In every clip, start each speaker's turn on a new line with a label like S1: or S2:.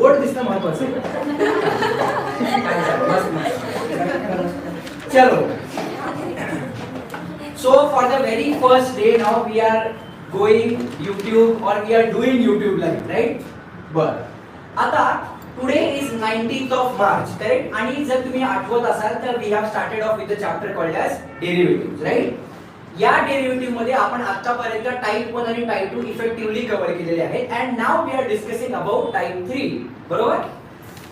S1: Board दिसणं महत्वाचं चलो. So for the very first day now we are going YouTube or we are doing YouTube live, right? But आता today is 19th of March, correct? आणि जर तुम्ही आठवत असाल तर we have started off with the chapter called as derivatives, right? या derivative मध्ये आपण आतापर्यंत टाइप 1 आणि टाइप 2 इफेक्टिव्हली कव्हर केलेले आहेत and now we are discussing about type 3, बरोबर?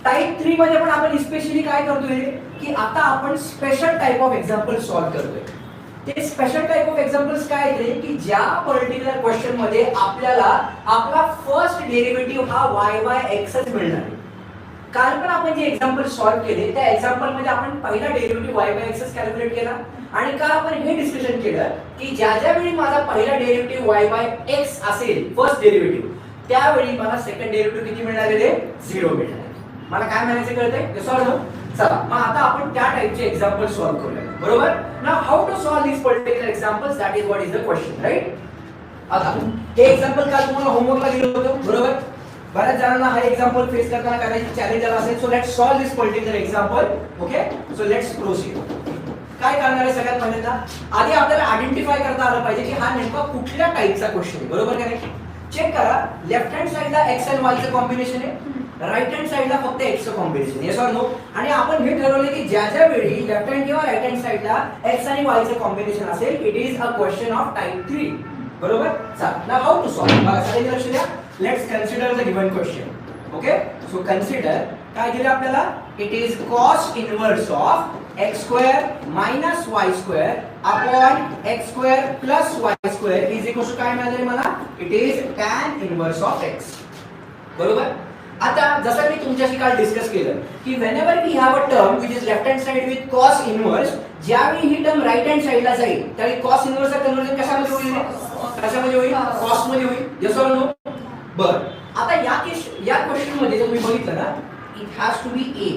S1: टाइप 3 मध्ये पण आपण स्पेशली काय करतोय की आता आपण special type of example solve करतोय. ते स्पेशल टाइप ऑफ एक्झाम्पल्स काय आहेत की ज्या पर्टिक्युलर क्वेश्चन मध्ये आपल्याला आपला फर्स्ट डेरिव्हेटिव्ह हा y बाय x च मिळणार आहे. काल पण आपण जे एक्झाम्पल सॉल्व्ह केले त्या एक्झाम्पल मध्ये आपण पहिला डेरिव्हेटिव्ह y बाय x च कॅल्क्युलेट केला आणि काल आपण हे डिस्कशन केलं की ज्या ज्या वेळी माझा पहिला डेरिव्हेटिव्ह y बाय x असेल फर्स्ट डेरिव्हेटिव्ह त्यावेळी मला सेकंड डेरिव्हेटिव्ह किती मिळणार आहे? 0 मिळणार आहे. मला काय म्हणायचं कळतंय? ते सॉल्व्ह. चला मग आता आपण त्या टाइपचे एक्झाम्पल सॉल्व्ह करूया, बरोबर? Now how to solve this particular examples, that is what is the question, right? आता हे एक्झाम्पल काल तुम्हाला होमवर्कला दिलं होतं, बरोबर? बऱ्याच जणांना हा एक्झाम्पल फेस करताना करायची चॅलेंज आला असेल. So let's solve this particular example. Okay, so let's proceed. काय करणार आहे सगळ्यात पहिल्यांदा आधी आपल्याला आयडेंटिफाय करता आलं पाहिजे की हा नेमका कुठल्या टाइपचा क्वेश्चन आहे, बरोबर का नाही? चेक करा, लेफ्ट हँड साइडला x आणि y चं कॉम्बिनेशन आहे, राइट हँड साइडला फक्त x चं कॉम्बिनेशन आहे, येस ऑर नो? आणि आपण हे ठरवले की ज्या ज्या वेळी लेफ्ट हँड किंवा राइट हँड साइडला x आणि y चं कॉम्बिनेशन असेल it is a question of type 3, बरोबर? चला नाउ हाऊ टू सॉल्व्ह. बघा सगळ्यांनी लक्ष द्या. Let's consider the given question. Okay, so consider काय दिलं आपल्याला? It is cos inverse of x square minus y square upon x square plus y square is equal to काय मिळाले मला? It is tan inverse of x, बरोबर? आता जसं मी तुमच्याशी काल डिस्कस केलं की whenever we have a term which is left hand side with cos inverse, ज्यावेळी ही टर्म राइट हँड साइडला जाईल त्यावेळी cos inverse चा कन्वर्जन कशामध्ये होईल? कशामध्ये होईल? cos मध्ये होईल, yes or no? बर, आता या क्वेश्चन मध्ये जर तुम्ही बघितलं ना it has to be a,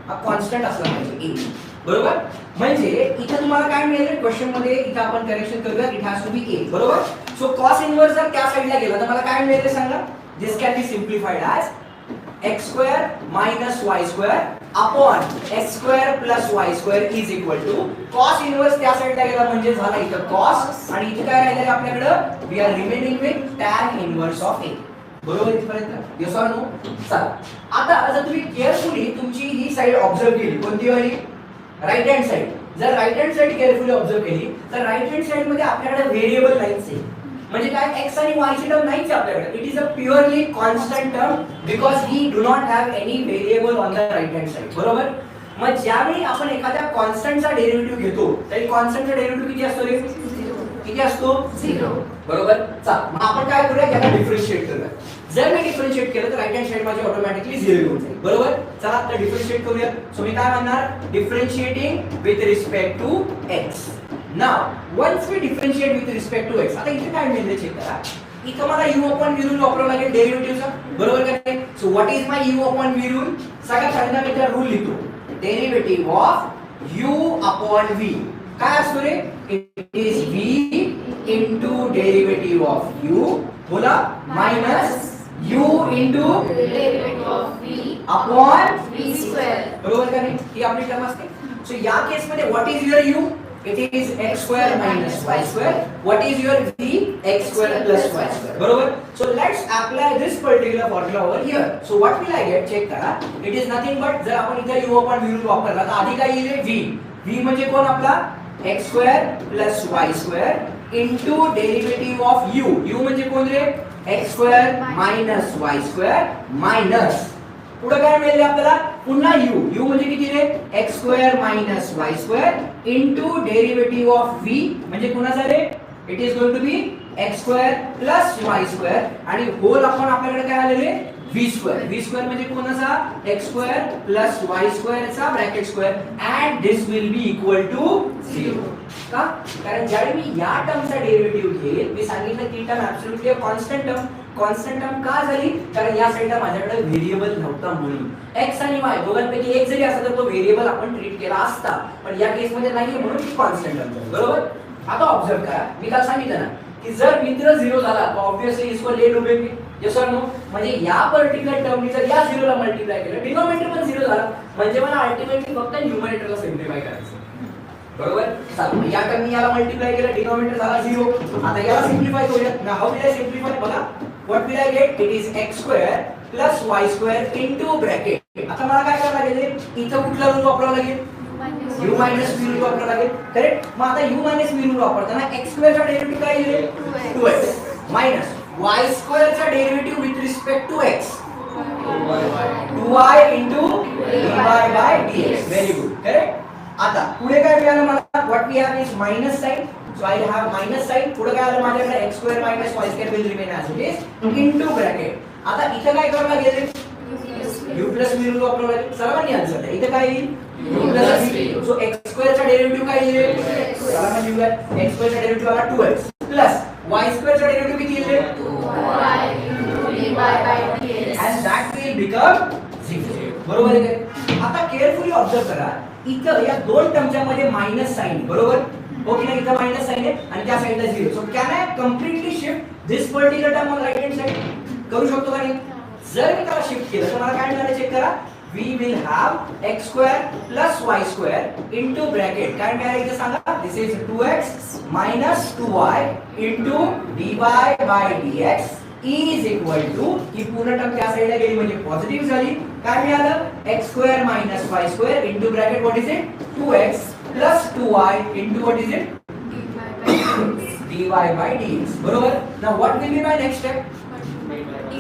S1: हा कॉन्स्टंट असला पाहिजे a, बरोबर? म्हणजे इथे तुम्हाला काय मिळेल क्वेश्चन मध्ये? इथे आपण करेक्शन करूया, it has to be a, बरोबर? सो cos इनवर्स जर त्या साइडला गेला तर मला काय मिळेल सांगा? This can be simplified as x square minus y square upon x square plus y square is equal to cos inverse त्या साइडला गेला म्हणजे झाला इथे cos आणि इथे काय राहिलं आपल्याकडे? We are remaining with tan inverse of a, बरोबर इथपर्यंत? Yes or no? चला आता जर तुम्ही केअरफुली तुमची ही साइड ऑब्झर्व केली, कोणती वाली? Right hand side. जर right hand side carefully observe केली तर राइट हँड साइड मध्ये आपल्याकडे व्हेरिएबल नाहीच आहे. म्हणजे काय? x आणि y ची टर्म नाहीच आहे आपल्याकडे. It is a purely constant term because we do not have any variable on the right hand side, बरोबर? मग ज्यावेळी आपण एखाद्या कॉन्स्टंटचा डेरिव्हेटिव्ह घेतो तरी कॉन्स्टंटचा डेरिव्हेटिव्ह किती असतो रे? किती असतो? 0, बरोबर? चला मग आपण काय करूया? याला डिफरन्शिएट करूया. जर मी डिफरन्शिएट केलं तर राइट हँड साइड माझी ऑटोमॅटिकली 0 येऊन जाईल, बरोबर? चला आता डिफरन्शिएट करूया. सो मी काय म्हणणार? Differentiating with respect to x. Now once we differentiate with respect to x, आता इथे काय मिळेल चेक करा. इथे मला u अपॉन v रूल वापरावा लागेल डेरिव्हेटिव्हचा, बरोबर का नाही? So what is my u upon v rule? सगळ्यात पहिल्यांदा मी त्याचा रूल लिहितो. Derivative of u upon v काय असतो रे? It is v into derivative of u, बोला, minus u into
S2: derivative of v
S1: upon
S2: v square,
S1: बरोबर का नाही? ही आपली टर्म असते. सो या केस मध्ये what is your u? It is x square minus y square. What is your v? x square plus y square, बरोबर? So let's apply this particular formula over here. So what will I get? Check करा. It is nothing but जर आपण इथे u upon v rule वापरला तर आधी काय येईल? v. v म्हणजे कोण आपला? x square plus y square into derivative of u. u म्हणजे कोण रे? x square minus y square minus पुढे काय मिळेल आपल्याला? पुन्हा u. u म्हणजे किती रे? x square minus y square into derivative of v म्हणजे कोणाचा रे? It is going to be x square plus y square आणि होल आपण आपल्याकडे काय आले रे? v square. v square म्हणजे कोणाचा? x square plus y square चा bracket square and this will be equal to 0. का? कारण ज्यावेळी मी या टर्मचा डेरिव्हेटिव्ह घेईल मी सांगितलं की term absolutely constant term. Constant term का झाली? कारण या साइडला माझ्याकडे व्हेरिएबल नव्हता म्हणून. x आणि y दोघांपैकी एक जरी असला तर तो व्हेरिएबल आपण ट्रीट केला असता पण या केस मध्ये नाहीये म्हणून ती कॉन्स्टंट टर्म झाली, बरोबर? आता ऑब्झर्व करा, मी काल सांगितलं ना की जर मित्र 0 झाला तर ऑब्वियसली इसको लेट उभे येस और नो? म्हणजे या पर्टिक्युलर टर्मनी जर या झिरोला मल्टिप्लाय केलं, डिनॉमिनेटर पण झिरो झाला, म्हणजे मला अल्टिमेटली फक्त न्यूमरेटरला सिम्प्लिफाय करायचं. बरोबर? चला या टर्मनी याला मल्टिप्लाय केलं, डिनॉमिनेटर झाला 0. आता याला सिम्प्लिफाय करूया. Now how will I simplify? बघा, what will I get? It is x² plus y² into bracket. आता मला काय करावं लागेल? इथं कुठला रूल वापरावा लागेल? u मायनस v रूल वापरावा लागेल. करेक्ट? मग आता u मायनस v रूल वापरताना x² चा डेरिव्हेटिव्ह काय येईल? 2x मायनस y² चा derivative with respect to x 2y into dy by dx. Very good. Correct? आता पुढे काय मिळालं मला? What we have is minus sine. So I have minus sine. पुढे काय आलं माझ्याकडे? x² minus y² will remain as it is into bracket. आता इथे काय करावं लागेल? u plus v रूल वापरावं लागेल. सर्वांनी आन्सर द्या. इथे काय येईल? u plus v. So x² चा डेरिव्हेटिव्ह काय येईल? सर्वांनी लिहूया. x² चा डेरिव्हेटिव्ह आला 2x प्लस y² चा डेरिव्हेटिव्ह किती येईल?
S2: 2y dy by dx.
S1: and that will become 0. बरोबर आहे का? आता केअरफुली ऑब्झर्व करा. इथं या दोन टर्मच्या मध्ये मायनस साइन. बरोबर? ओके ना? इथं मायनस साइन आहे आणि त्या साइडला 0. So can I completely shift this particular term on right hand side? करू शकतो का नाही? जर मी त्याला शिफ्ट केलं तर मला काय मिळालं? चेक करा. we will have x² plus y² into bracket. काय मिळालं इथे सांगा? this is 2x minus 2y into dy by dx is equal to, ही पूर्ण टर्म त्या साइडला गेली म्हणजे पॉझिटिव्ह झाली. काय मिळालं? x² minus y² into bracket what is it? 2x plus 2y into what is it? dy by dx. बरोबर? now what will be my next step?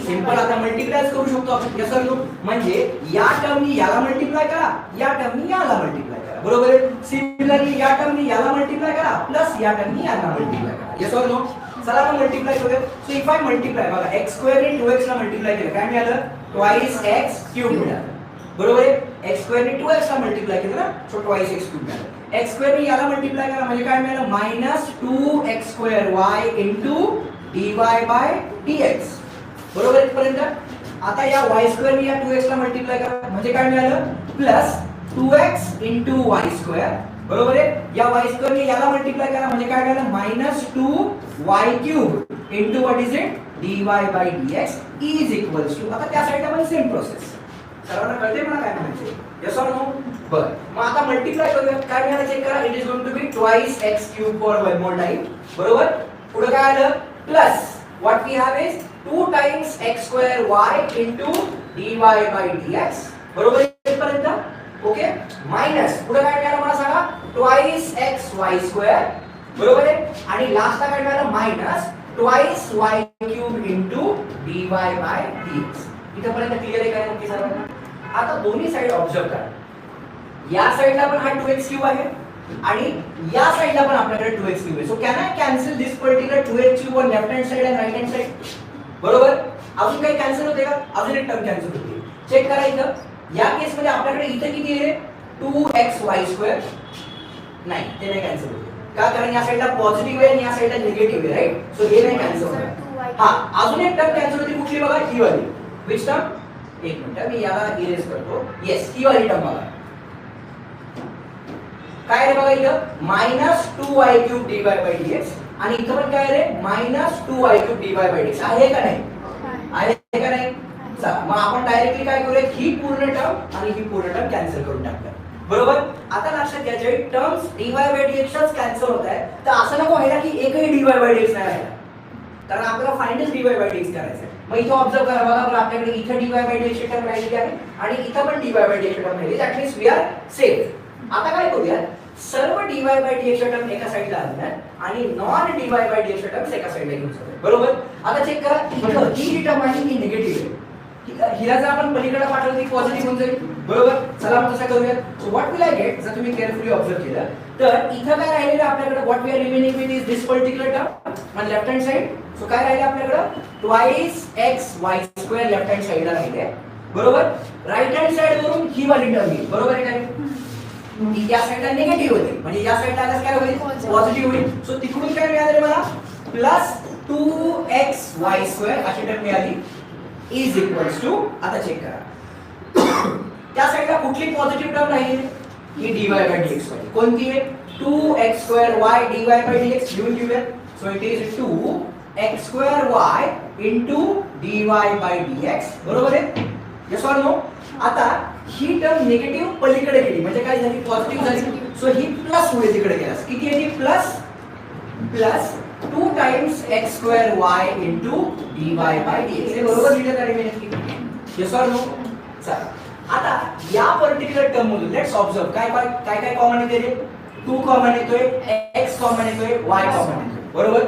S1: Simple. आता मल्टिप्लाय करू शकतो आपण. यस और नो? म्हणजे या टर्मनी याला मल्टिप्लाय करा, या टर्मनी याला मल्टिप्लाय करा. बरोबर आहे? सिमिलरली या टर्मनी याला मल्टिप्लाय करा प्लस या टर्मनी याला मल्टिप्लाय करा. यस और नो? चला आपण मल्टिप्लाय करूया. सो इफ आय मल्टिप्लाय, बघा x² ने 2x ला मल्टिप्लाय केलं, काय मिळालं? twice x क्यूब मिळालं. बरोबर आहे? x² ने 2x ला मल्टिप्लाय केलं ना, सो twice x क्यूब मिळालं. x² ने याला मल्टिप्लाय करा म्हणजे काय मिळालं? Minus 2x²y into dy by dx. बरोबर इथपर्यंत? आता या y² ने या 2x ला मल्टिप्लाय करा म्हणजे काय मिळालं? Plus 2x into y². बरोबर आहे? या y² ने याला मल्टिप्लाय करा म्हणजे काय मिळालं? Minus 2y³ into what is it? dy by dx is equals to, आता त्या साइडला पण सेम प्रोसेस. सर्वांना कळते मला काय म्हणायचे? यस और नो? बरं. मग आता मल्टिप्लाय करूया. काय मिळालं चेक करा. It is going to be twice x³ for one more time. बरोबर? पुढे काय आलं? Plus what we have is 2 times x²y into dy by dx. बरोबर इथपर्यंत? ओके. मायनस पुढे काय मिळालं मला सांगा? twice xy². बरोबर आहे? आणि लास्टला काय मिळालं? Minus twice y³ into dy by dx. इथपर्यंत क्लिअर आहे काय नक्की सर्वांना? आता दोन्ही साइड ऑब्झर्व करा. या साइडला पण हा 2x³ आहे आणि या साइडला पण आपल्याकडे 2x³ आहे. So can I cancel this particular 2x³ on left hand side and right hand side? बरोबर? अजून काही कॅन्सल होते का? अजून एक टर्म कॅन्सल होते. चेक करा इथं. या केस मध्ये आपल्याकडे इथे किती आहे? 2xy². नाही, ते नाही कॅन्सल होते. का? कारण या साइडला पॉझिटिव्ह आहे आणि या साइडला निगेटिव्ह आहे, राइट? सो हे नाही कॅन्सल होणार. हा, अजून एक टर्म कॅन्सल होती. कुठली बघा? ही वाली. Which term? एक मिनिट मी याला इरेज करतो. येस, ही वाली टर्म बघा. काय आहे बघा इथं? Minus 2y³ dy by dx आणि इथं पण काय आहे? Minus 2y³ dy by dx. आहे का नाही? आहे का नाही? चला मग आपण डायरेक्टली काय करूया? ही पूर्ण टर्म आणि ही पूर्ण टर्म कॅन्सल करून टाकूया. बरोबर? आता लक्षात घ्या, जे terms dy by dx cancel होत आहे तर असं नको व्हायला की एकही dy by dx नाही राहिला, कारण आपल्याला फायनल dy by dx करायचं आहे. मग इथं ऑब्झर्व करा बघा, बरं आपल्याकडे इथं dy by dx ची टर्म राहिलेली आहे आणि इथं पण dy by dx ची टर्म राहिली. That means we are safe. आता काय करूया? सर्व dy by dx च्या टर्म एका साइडला आणणार आणि नॉन dy by dx च्या टर्म्स एका साइडला घेऊन जाऊया. बरोबर? आता चेक करा. इथं ही टर्म आहे ही निगेटिव्ह आहे. ठीक आहे? हिला जर आपण पलीकडे पाठवलं ती पॉझिटिव्ह होऊन जाईल. बरोबर? चला आपण तसं करूया. So what will I gate? जर तुम्ही केअरफुली ऑब्झर्व केलं तर इथं काय राहिलेलं आपल्याकडे? What we are remaining with is this particular term on left hand side. So काय राहिलं आपल्याकडे? twice xy² लेफ्ट हँड साइडला राहिले. बरोबर? राइट हँड साइड वरून ही वाली टर्म येईल. बरोबर आहे काय? या साइडला निगेटिव्ह होईल म्हणजे या साइडला आल्यास काय होईल? पॉझिटिव्ह होईल. सो तिकडून काय मिळाले मला? प्लस 2xy² अशी टर्म मिळाली इज इक्वल्स टू, आता चेक करा त्या साइडला कुठली पॉझिटिव्ह टर्म राहील? ही dy by dx वाली. कोणती आहे? 2x² y dy by dx लिहून घेऊया. So it is 2x² y into dy by dx, बरोबर आहे? Yes or no? आता ही टर्म निगेटिव्ह पलीकडे गेली म्हणजे काय झाली, पॉझिटिव्ह झाली. सो ही प्लस मुळे तिकडे गेला. किती आहे ती? Plus 2 times x square y into dy by dx. हे बरोबर लिहिलं का रे मी? Yes or no? चला आता या पर्टिक्युलर टर्म मधून लेट्स ऑब्झर्व काय कॉमन येते रे? 2 कॉमन येतोय, x कॉमन येतोय, y कॉमन येतोय, बरोबर?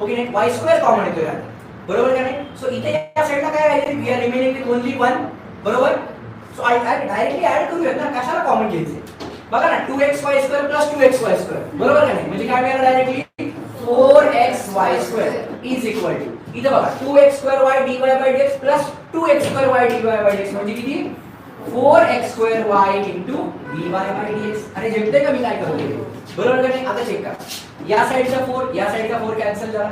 S1: ओके नाही, y स्क्वेअर कॉमन येतोय यार, बरोबर का नाही? सो इथे या साइडला काय राहिलं? We are remaining with only 1, बरोबर? सो आय डायरेक्टली ऍड करूयात ना, कशाला कॉमन घ्यायचे? बघा ना, 2xy square plus 2xy square, बरोबर का नाही? म्हणजे काय मिळालं directly? 4xy square is equal to, इथे बघा 2x square y dy by dx plus 2x square y dy by dx म्हणजे किती? 4x square y into dy by dx. अरे जमते का मी काय करतोय? बरोबर का नाही? आता चेक करा. या साइडचा 4, या साइडचा 4 कॅन्सल झाला.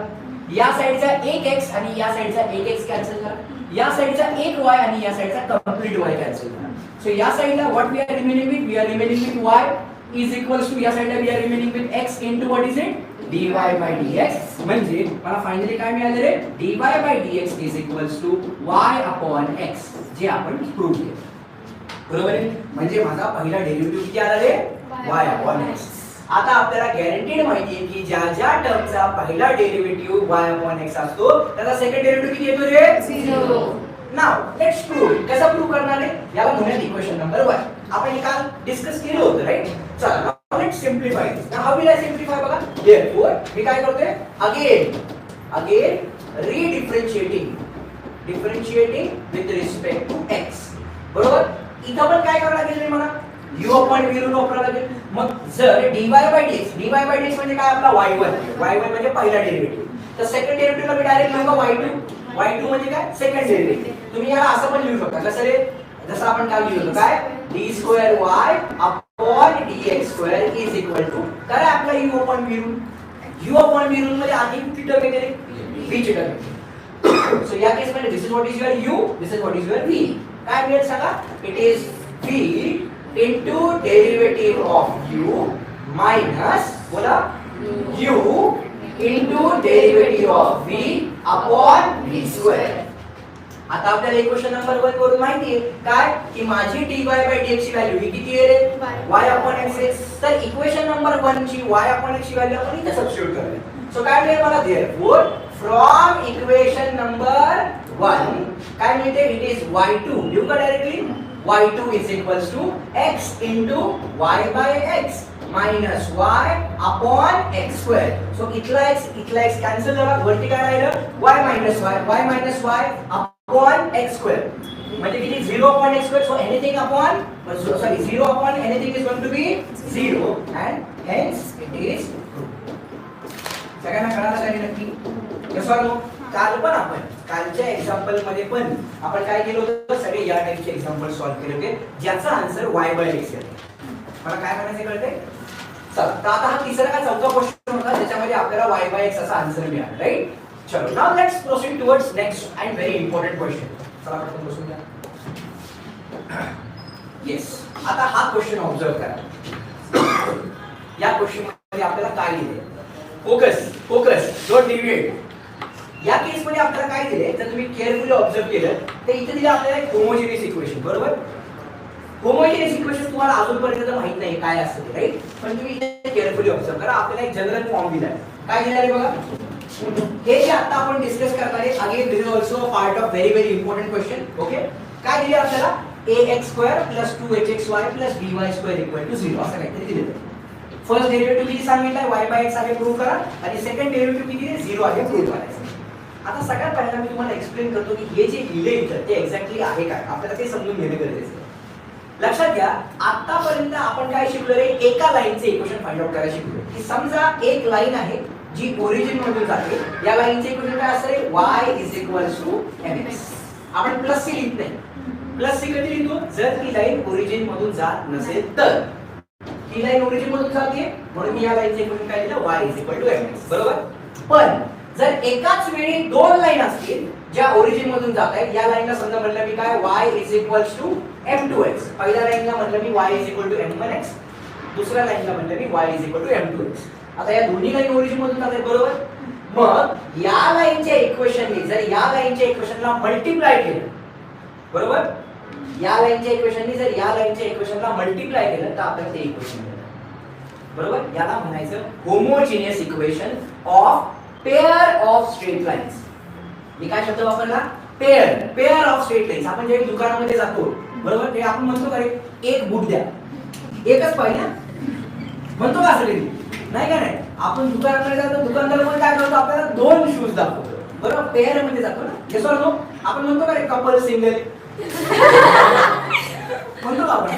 S1: या साइडचा 1x आणि या साइडचा 1x कॅन्सल झाला. या साइडचा 1y आणि या साइडचा कंप्लीट y कॅन्सल झाला. सो या साइडला what we are remaining with? We are remaining with y is equals to, या साइडला we are remaining with x into what is it? dy by dx. म्हणजे मला फायनली काय मिळालं रे? dy by dx is equals to y upon x, जे आपण prove केलं, बरोबर आहे? म्हणजे माझा पहिला डेरिव्हेटिव्ह किती आला रे? y upon x. आता आपल्याला गॅरंटीड माहिती आहे की ज्या ज्या टर्मचा पहिला डेरिव्हेटिव्ह y अपॉन x असतो त्याचा सेकंड डेरिव्हेटिव्ह किती येतो रे?
S2: 0.
S1: Now let's prove. कसं प्रूव्ह करणार आहे? याला म्हणूयात इक्वेशन नंबर 1. आपण हे काल डिस्कस केलं होतं, राइट? चला now let's simplify this. Now how will I simplify? बघा, देअरफॉर मी काय करतोय? Again differentiating with respect to x, बरोबर? इथं पण काय करावं लागेल रे मला? u अपॉन v वापरावं लागेल. मग जर dy बाय dx म्हणजे काय? आपला y1 म्हणजे पहिला डेरिव्हेटिव्ह. तर सेकंड डेरिव्हेटिव्हला मी डायरेक्ट लिहू का y2 म्हणजे काय? Second derivative. तुम्ही याला असं पण लिहू शकता, कसं रे? जसं आपण काल लिहिलं होतं, काय? d square y upon dx square is equal to, काय आपला u अपॉन v मध्ये आधी किती टर्म येते रे? v ची टर्म. सो या केस मध्ये this is what is your u, this is what is your v. काय मिळेल सांगा? It is v into derivative of u minus, बोला, u into derivative of v upon v square. आता आपल्याला equation number 1 वरून माहिती आहे काय की माझी dy बाय dx ची व्हॅल्यू ही किती आहे रे? y अपॉन x आहे. तर इक्वेशन नंबर 1 ची y अपॉन x ची व्हॅल्यू आपण इथे सबस्टिट्यूट करूया. सो काय मिळेल मला? देअरफॉर फ्रॉम इक्वेशन नंबर 1 काय मिळते? इट इज y2, लिहू का directly? y2 is equals to x into y by x minus y upon x square. So इथला x cancel झाला, वरती काय राहिलं? y minus y upon x square. म्हणजे किती? 0 upon x square. So anything upon, sorry, 0 upon anything is going to be 0 and hence it is true. सगळ्यांना कळालं का नक्की? Yes or no? काल पण आपण कालच्या एक्झाम्पल मध्ये पण आपण काय केलं होतं? सगळे या टाइपचे एक्झाम्पल सॉल्व्ह केले होते ज्याचा आन्सर y बाय x आहे. मला काय म्हणायचं कळतंय? चला तर आता हा तिसरा का चौथा क्वेश्चन होता ज्याच्यामध्ये आपल्याला y बाय x असा आन्सर मिळाला, राइट? चलो now let's proceed towards next and very important question. चला पटकन बसून घ्या. येस, आता हा क्वेश्चन ऑब्झर्व करा. या क्वेश्चन मध्ये आपल्याला काय दिले? Focus, don't deviate. या केस मध्ये आपल्याला काय दिले? जर तुम्ही केअरफुली ऑब्झर्व केलं तर इथे दिले आपल्याला एक होमोजेनियस इक्वेशन, बरोबर? होमोजेनियस इक्वेशन तुम्हाला अजूनपर्यंत माहित नाही काय असतं ते, राइट? पण तुम्ही इथे केअरफुली ऑब्झर्व करा. आपल्याला एक जनरल फॉर्म दिलाय. काय दिलाय बघा? हे जे आता आपण डिस्कस करणार आहे, again this is also a part of very important question. Okay, काय दिले आपल्याला? ax square plus 2hxy plus by square equal to 0 असं काहीतरी दिलेलं आहे. फर्स्ट डेरिव्हेटिव्ह किती सांगितलंय? y बाय x आहे प्रूव्ह करा आणि सेकंड डेरिव्हेटिव्ह किती आहे? 0 आहे प्रूव्ह करायचं. आता सगळ्यात पहिल्यांदा मी तुम्हाला एक्सप्लेन करतो की हे जे लिहिले इथं ते एक्झॅक्टली आहे काय, आपल्याला ते समजून घेणे गरजेचे आहे. लक्षात घ्या, आतापर्यंत आपण काय शिकलो रे? एका लाईनचे इक्वेशन फाइंड आउट करायला शिकलो की समजा एक लाईन आहे जी ओरिजिन मधून जाते. या लाईनचे इक्वेशन काय असते? y is equals to mx. आपण प्लस सी लिहित नाही. प्लस सी कधी लिहितो? जर ती लाईन ओरिजिन मधून जात नसेल तर. ही लाईन ओरिजिन मधून जाते म्हणून या लाईनचे इक्वेशन काय दिलं? y is equal to mx, बरोबर? पण जर एकाच वेळी दोन लाईन असतील ज्या ओरिजिन मधून जात आहेत, या लाईनला समजा म्हणलं मी काय? y is equals to m2x. पहिल्या लाईनला म्हणलं मी y is equal to m1x. दुसऱ्या लाईनला म्हणलं मी y is equal to m2x. आता या दोन्ही लाईन ओरिजिन मधून जात आहेत, बरोबर? मग या लाईनच्या इक्वेशनने जर या लाईनच्या इक्वेशनला मल्टिप्लाय केलं, बरोबर, या लाईनच्या इक्वेशनने जर या लाईनच्या इक्वेशनला मल्टिप्लाय केलं तर आपल्याला ते इक्वेशन मिळतं. बरोबर, याला म्हणायचं homogeneous equation of pair of straight lines. मी काय शब्द वापरला? Pair of straight lines. आपण जेव्हा दुकानामध्ये जातो, बरोबर, ते आपण म्हणतो का रे एक बूट द्या, एकच पाहिजे ना, म्हणतो का असं कधी? नाही का नाही. आपण दुकानामध्ये जातो, दुकानदार पण काय करतो, आपल्याला दोन शूज दाखवतो, बरोबर, पेअर मध्ये जातो ना. Yes or no? आपण म्हणतो का रे कपल सिंगल? म्हणतो का आपण?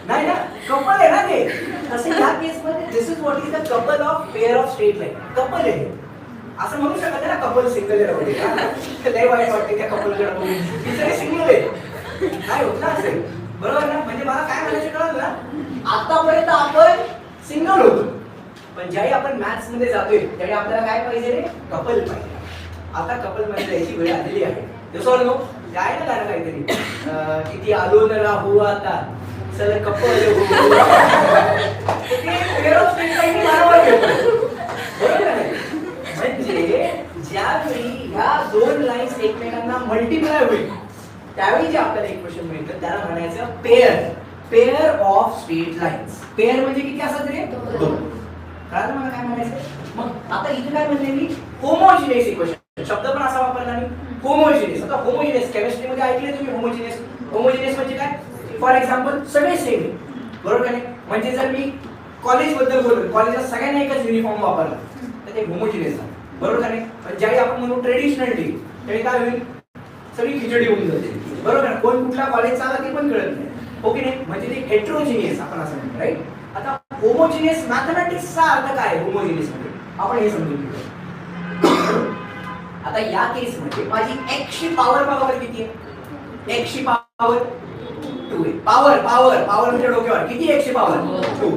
S1: नाही ना, कपल आहे ना ते. तसे या केस मध्ये this is what is the couple of pair of straight line. Couple आहे असं म्हणू शकत नाही ना, कपल सिंगल आहे. लय वाईट वाटते त्या कपल कडे बघून, तिथे सिंगल आहे, काय होत ना असेल, बरोबर ना. म्हणजे मला काय म्हणायचं कळलं ना, आतापर्यंत आपण सिंगल होतो, पण ज्यावेळी आपण मॅथ्स मध्ये जातोय त्यावेळी आपल्याला काय पाहिजे रे? कपल पाहिजे. आता कपल मध्ये जायची वेळ आलेली आहे. दिवसावर नो काय ना काय काहीतरी किती आलो न राहू आता चल कपल म्हणजे ज्यावेळी ह्या दोन लाईन्स एकमेकांना मल्टिप्लाय होईल त्यावेळी जे आपल्याला इक्वेशन मिळतं त्याला म्हणायचं pair of straight lines. Pair म्हणजे किती असतात रे? दोन. कळलं मला काय म्हणायचं? मग आता इथे काय म्हणले मी? Homogeneous equation. शब्द पण असा वापरला मी, होमोजिनियस. आता होमोजिनियस केमिस्ट्री मध्ये ऐकले तुम्ही होमोजिनियस. होमोजिनियस म्हणजे काय? फॉर एक्झाम्पल सगळे सेम आहे, बरोबर का नाही? म्हणजे जर मी कॉलेज बद्दल बोललो, कॉलेजला सगळ्यांना एकच युनिफॉर्म वापरला तर ते होमोजिनियस आहे, बरोबर का नाही? पण ज्यावेळी आपण म्हणू ट्रेडिशनल डे त्यावेळी काय होईल? सगळी खिचडी होऊन जाते, बरोबर ना. कोण कुठला कॉलेज चालला ते पण कळत नाही, ओके नाही. म्हणजे ते हेट्रोजिनियस आपण असं म्हणतो, राईट. आता होमोजिनियस मॅथमॅटिक्सचा अर्थ काय आहे होमोजिनियस मध्ये आपण हे समजून घेऊ. आता या केस मध्ये माझी x ची पॉवर बघा बरं किती आहे? x ची पॉवर 2 आहे. पॉवर म्हणजे डोक्यावर किती? x ची पॉवर 2.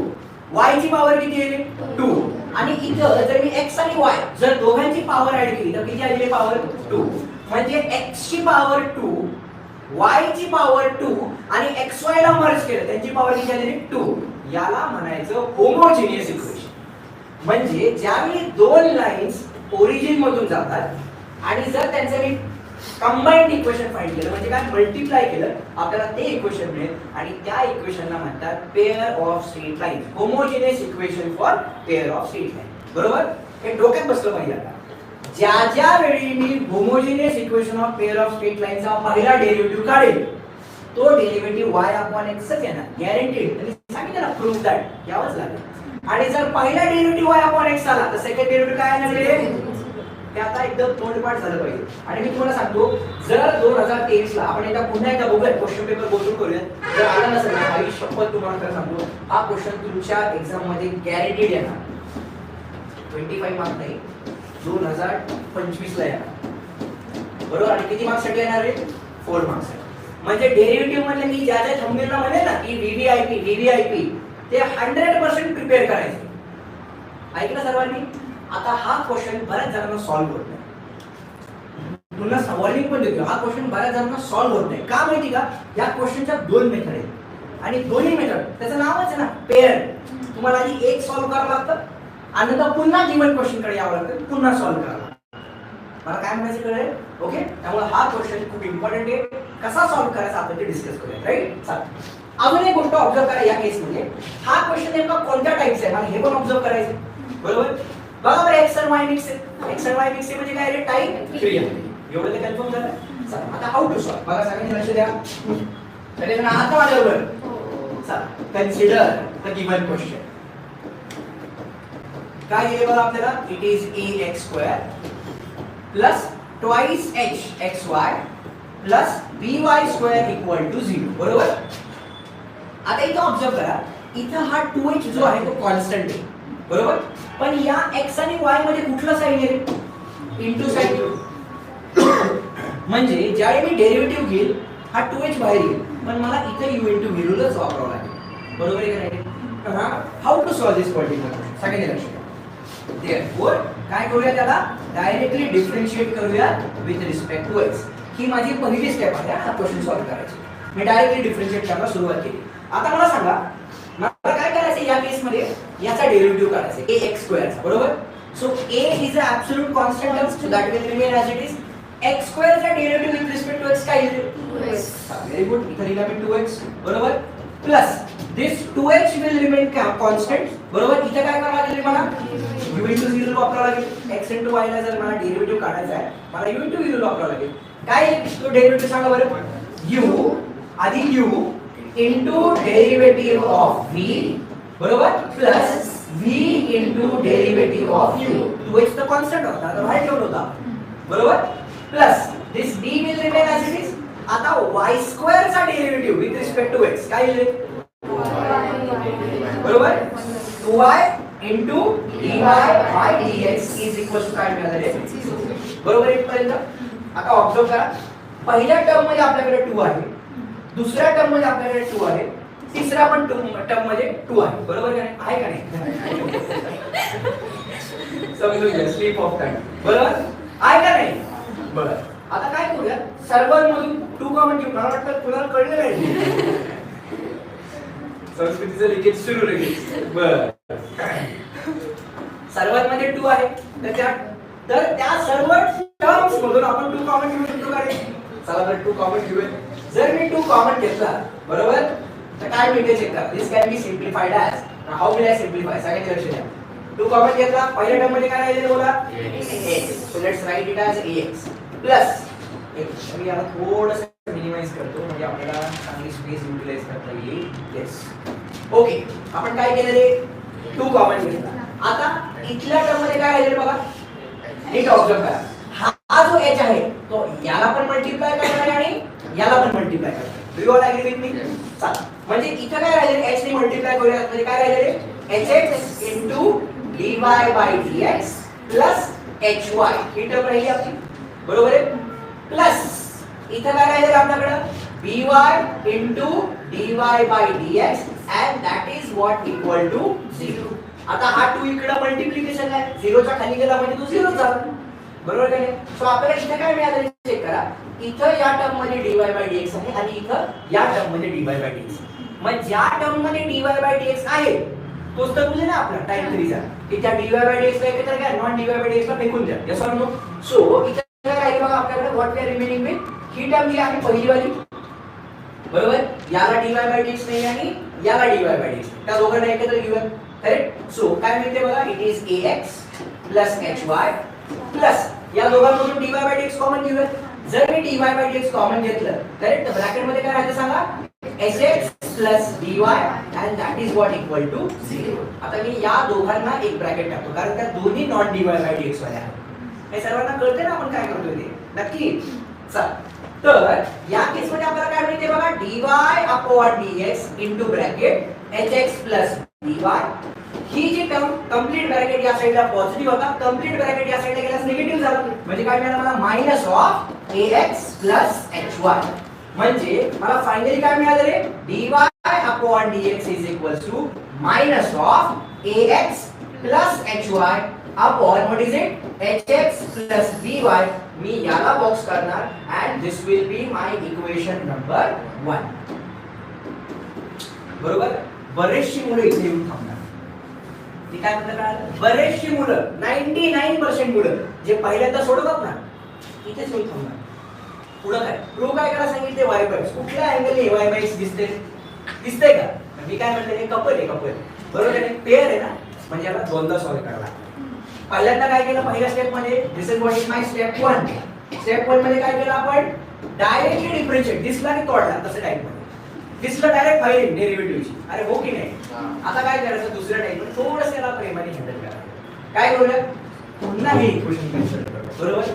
S1: y ची पॉवर किती आहे? 2. आणि इथं जर मी x आणि y जर दोघांची पॉवर ऍड केली तर किती आली पॉवर? 2. म्हणजे x ची पॉवर 2, y ची पॉवर 2 आणि xy ला मर्ज केलं त्यांची पॉवर किती आली? 2. याला म्हणायचं होमोजिनियस इक्वेशन. म्हणजे ज्यावेळी दोन लाईन्स ओरिजिन मधून जातात आणि जर त्यांचं मी कंबाइंड इक्वेशन फाइंड केलं म्हणजे काय मल्टिप्लाय केलं आपल्याला ते इक्वेशन मिळेल आणि त्या इक्वेशनला म्हणतात pair of straight line. Homogeneous equation for pair of straight line. बरोबर, हे डोक्यात बसलं पाहिजे. आता ज्या वेळी मी homogeneous equation of pair of straight लाईनचा पहिला डेरिव्हेटिव्ह काढेल तो डेरिव्हेटिव्ह y अपॉन x च येणार, गॅरंटीड. आणि सांगितलं ना प्रूव्ह दॅट यावंच लागेल. आणि जर पहिला डेरिव्हेटिव्ह y अपॉन x आला तर सेकंड डेरिव्हेटिव्ह काय येणार रे? ते आता एकदम तोंडपाठ झालं पाहिजे. आणि मी तुम्हाला सांगतो जर 2023 ला आपण एकदा पुन्हा एकदा बघूया क्वेश्चन पेपर गोथ्रू करूया. जर आला नसेल ना आई शपथ तुम्हाला खरं सांगतो हा क्वेश्चन तुमच्या एक्झाम मध्ये गॅरंटीड येणार. 25 मार्क नाही 2025 ला येणार, बरोबर. आणि किती मार्क्स साठी येणार आहे? 4 मार्क्स. म्हणजे डेरिव्हेटिव्ह मध्ये मी ज्या थंबनेलला म्हणेल ना की व्हीव्हीआयपी ते 100% प्रिपेअर करायचे. ऐकलं सर्वांनी? आता हा क्वेश्चन बऱ्याच जणांना सॉल्व्ह होत नाही. पुन्हा वॉर्निंग पण देतो, हा क्वेश्चन बऱ्याच जणांना सॉल्व्ह होत नाही. का माहिती का? या क्वेश्चनच्या दोन मेथड आहेत आणि दोन्ही मेथड त्याचं नावच आहे ना पेअर. तुम्हाला आधी एक सॉल्व्ह करावं लागतं आणि नंतर पुन्हा गिवन क्वेश्चन कडे यावं लागतं, पुन्हा सॉल्व्ह करावं लागतं. मला काय म्हणायचं कळेल? ओके. त्यामुळे हा क्वेश्चन खूप इम्पॉर्टंट आहे. कसा सॉल्व्ह करायचा आपण ते डिस्कस करूया, राईट. चालेल. अजून एक गोष्ट ऑब्झर्व करा या केस मध्ये. हा क्वेश्चन नेमका कोणत्या टाइपचा आहे मला हे पण ऑब्झर्व करायचं, बरोबर. बघा बरं एक्स आणि वाय मिक्स आहे. एक्स आणि वाय मिक्स आहे म्हणजे काय रे? टाइप 3 आहे. एवढं ते कन्फर्म झालं. चला आता हाऊ टू सॉल्व बघा सगळ्यांनी लक्ष द्या. सगळ्यांना आता माझ्याबरोबर चला कन्सिडर द गिवन क्वेश्चन. काय दिले बघा आपल्याला? It is ax² plus twice hxy plus by² = 0, बरोबर. आता इथं ऑब्झर्व करा, इथं हा 2h जो आहे तो कॉन्स्टंट आहे, बरोबर. पण या x आणि y मध्ये कुठला साइन आहे? Into sine. म्हणजे ज्यावेळी मी डेरिव्हेटिव्ह घेईल हा 2h बाहेर येईल पण मला इथे u इनटू v च वापरावं लागेल, बरोबर आहे का नाही? How to solve this particular question सगळ्यांनी लक्ष द्या. देअरफॉर काय करूया त्याला डायरेक्टली डिफरन्शिएट करूया विथ रिस्पेक्ट टू x. ही माझी पहिली स्टेप आहे हा क्वेश्चन सॉल्व करायची. मी डायरेक्टली डिफरन्शिएट करायला सुरुवात केली. आता मला सांगा मला काय करायचं या केस मध्ये याचा डेरिव्हेटिव्ह काढायचा ax² चा, बरोबर. So a is an absolute constant term, so that will remain as it is. X square चा derivative with respect to x काय येईल?
S2: 2x.
S1: Very good. इथे लिहिला मी 2x बरोबर plus this 2h will remain constant बरोबर. इथे काय करावं लागेल मला? u into 0 वापरावं लागेल. x into y ला जर मला डेरिव्हेटिव्ह काढायचा आहे मला u into 0 वापरावं लागेल. काय तो डेरिव्हेटिव्ह सांगा बरं. u आधी u into derivative of v बरोबर plus v into derivative of u. 2h तर कॉन्स्टंट होता आता बाहेर ठेवला होता बरोबर plus this b will remain as it is. आता y स्क्वेअर चा derivative with respect to x काय येईल बरोबर 2y into dy by dx is equal to काय मिळालं रे बरोबर इथपर्यंत. आता ऑब्झर्व करा पहिल्या टर्म मध्ये आपल्याकडे 2 आहे दुसऱ्या टर्म मध्ये आपल्याकडे 2 आहे तिसऱ्या पण टर्म मध्ये 2 आहे बरोबर का नाही? आहे का नाही? समजून घ्या स्लीप ऑफ टाइम बरोबर आहे का नाही? बरं आता काय करूया सर्वांमधून 2 कॉमन घेऊ. मला वाटतं तुम्हाला कळलं नाही संस्कृतीचं लिकेज सुरू लगेच. बरं सर्वांमध्ये 2 आहे तर त्या सर्व टर्म्स मधून आपण 2 कॉमन घेऊ शकतो का रे? चला तर 2 कॉमन घेऊया. जर मी 2 कॉमन घेतला बरोबर तर काय मिळते चेक करा. This can be simplified as how will I simplify सगळ्यांनी लक्ष द्या. 2 कॉमन घेतला पहिल्या टर्म मध्ये काय राहिलेलं बोला x. So let's write it as ax plus मी याला थोडंसं मिनिमाइज करतो म्हणजे आपल्याला चांगली स्पेस युटिलाइज करता येईल. येस ओके आपण काय केलं रे 2 कॉमन घेतला. आता इथल्या टर्म मध्ये काय राहिलेलं बघा नीट ऑब्झर्व करा. हा जो h आहे तो याला पण मल्टिप्लाय करणार आहे आणि याला पण मल्टिप्लाय करणार आहे. Do you all agree with me? चला म्हणजे इथं काय राहिलेलं h ने मल्टिप्लाय करूया म्हणजे काय राहिलेलं hx into dy by dx plus hy he term राहिली आपली बरोबर आहे प्लस इथं काय राहिलेलं आपल्याकडे by into dy by dx and that is what equal to 0. आता हा 2 इकडे मल्टिप्लिकेशन आहे 0 च्या खाली गेला म्हणजे तो 0 झाला बरोबर का नाही? सो आपल्याला इथे काय मिळालं चेक करा. इथं या टर्म मध्ये dy by dx आहे आणि इथं या टर्म मध्ये dy by dx. मग ज्या टर्म मध्ये dy by dx आहे तोच तर बोलले ना आपला टाइम 3 चा की त्या dy by dx ला एकत्र घ्या नॉन dy by dx ला फेकून द्या. Yes or no? सो इथे काय राहील बघा आपल्याकडे what we are remaining with ही टर्म जी आहे पहिली वाली बरोबर याला dy by dx नाही आणि याला dy by dx त्या दोघांना एकत्र घेऊया करेक्ट. सो काय मिळते बघा it is ax plus hy plus या दोघांमधून dy by dx कॉमन घेऊया. जर मी dy by dx कॉमन घेतलं करेक्ट तर ब्रॅकेट मध्ये काय राहते सांगा hx plus dy and that is what equal to 0. आता मी या दोघांना एक ब्रॅकेट टाकतो कारण त्या दोन्ही नॉन dy by dx वाले आहेत. हे सर्वांना कळते ना आपण काय करतोय ते नक्की. चल तर या केस मध्ये आपल्याला काय मिळते बघा dy upon dx into bracket hx plus dy. ही जी टर्म कंप्लीट ब्रॅकेट या साइडला पॉझिटिव्ह होता कंप्लीट ब्रॅकेट या साइडला गेल्यास निगेटिव्ह झाला म्हणजे काय मिळालं मला minus of ax plus hy. म्हणजे मला फायनली काय मिळालं रे dy upon dx is equals to minus of ax plus hy upon what is it hx plus dy. मी याला बॉक्स करणार and this will be my equation number 1 बरोबर. बरेचशी मुलं इथे येऊन थांबणार. ती काय म्हणतात बरेचशी मुलं 99% मुलं जे पहिल्यांदा सोडवतात ना इथेच येऊन थांबणार. पुढे काय प्रूव्ह काय करा सांगितले y बाय कुठल्या अँगलने y बाय दिसतंय का? मी काय म्हणते कपल आहे कपल बरोबर आहे पेअर आहे ना म्हणजे याला दोनदा सॉल्व्ह करायला लागतं. पहिल्यांदा काय केलं पहिल्या स्टेप मध्ये this is what is my step 1. Step 1 मध्ये काय केलं आपण डायरेक्टली डिफरन्शिएट दिसला की तोडला तसं टाइप मध्ये दिसलं डायरेक्ट फायरिंग डेरिव्हेटिव्हची अरे हो की नाही. आता काय करायचं दुसऱ्या टाइप मध्ये थोडंसं याला प्रेमाने हँडल करायचं. काय करूया पुन्हा हे इक्वेशन कन्सिडर करूया बरोबर.